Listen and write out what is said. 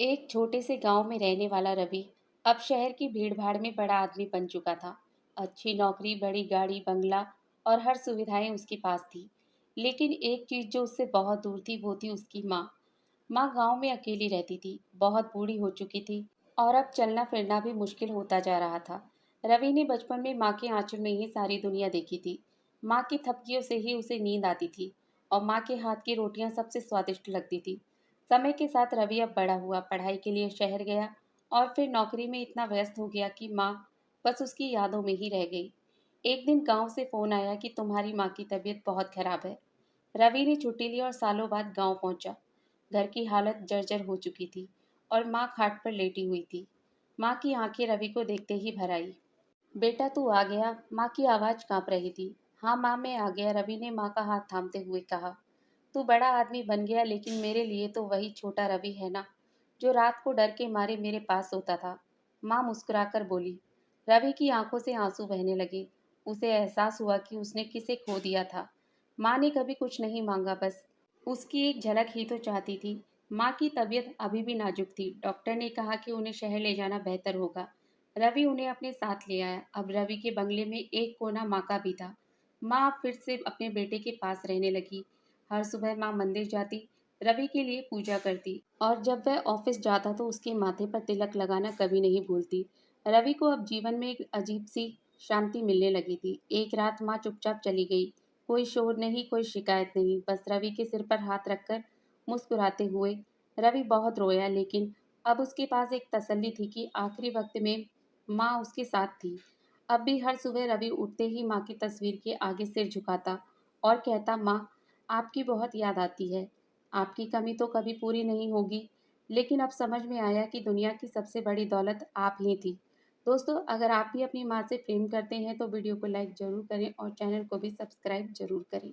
एक छोटे से गांव में रहने वाला रवि अब शहर की भीड़भाड़ में बड़ा आदमी बन चुका था। अच्छी नौकरी, बड़ी गाड़ी, बंगला और हर सुविधाएं उसके पास थी। लेकिन एक चीज जो उससे बहुत दूर थी वो थी उसकी माँ। माँ गांव में अकेली रहती थी, बहुत बूढ़ी हो चुकी थी और अब चलना फिरना भी मुश्किल होता जा रहा था। रवि ने बचपन में माँ के आंचल में ही सारी दुनिया देखी थी। माँ की थपकियों से ही उसे नींद आती थी और माँ के हाथ की रोटियां सबसे स्वादिष्ट लगती थी। समय के साथ रवि अब बड़ा हुआ, पढ़ाई के लिए शहर गया और फिर नौकरी में इतना व्यस्त हो गया कि माँ बस उसकी यादों में ही रह गई। एक दिन गांव से फोन आया कि तुम्हारी माँ की तबीयत बहुत खराब है। रवि ने छुट्टी ली और सालों बाद गांव पहुंचा। घर की हालत जर्जर हो चुकी थी और माँ खाट पर लेटी हुई थी। माँ की आंखें रवि को देखते ही भर आई। बेटा तू आ गया? माँ की आवाज कांप रही थी। हाँ माँ, मैं आ गया, रवि ने माँ का हाथ थामते हुए कहा। तू बड़ा आदमी बन गया, लेकिन मेरे लिए तो वही छोटा रवि है ना, जो रात को डर के मारे मेरे पास सोता था। माँ मुस्कुराकर बोली। रवि की आंखों से आंसू बहने लगे। उसे एहसास हुआ कि उसने किसे खो दिया था। माँ ने कभी कुछ नहीं मांगा, बस उसकी एक झलक ही तो चाहती थी। माँ की तबीयत अभी भी नाजुक थी। डॉक्टर ने कहा कि उन्हें शहर ले जाना बेहतर होगा। रवि उन्हें अपने साथ ले आया। अब रवि के बंगले में एक कोना माँ का भी था। माँ अब फिर से अपने बेटे के पास रहने लगी। हर सुबह माँ मंदिर जाती, रवि के लिए पूजा करती और जब वह ऑफिस जाता तो उसके माथे पर तिलक लगाना कभी नहीं भूलती। रवि को अब जीवन में एक अजीब सी शांति मिलने लगी थी। एक रात माँ चुपचाप चली गई। कोई शोर नहीं, कोई शिकायत नहीं, बस रवि के सिर पर हाथ रखकर मुस्कुराते हुए। रवि बहुत रोया, लेकिन अब उसके पास एक तसल्ली थी कि आखिरी वक्त में माँ उसके साथ थी। अब भी हर सुबह रवि उठते ही माँ की तस्वीर के आगे सिर झुकाता और कहता, माँ आपकी बहुत याद आती है। आपकी कमी तो कभी पूरी नहीं होगी। लेकिन अब समझ में आया कि दुनिया की सबसे बड़ी दौलत आप ही थी। दोस्तों, अगर आप भी अपनी माँ से प्रेम करते हैं तो वीडियो को लाइक ज़रूर करें और चैनल को भी सब्सक्राइब ज़रूर करें।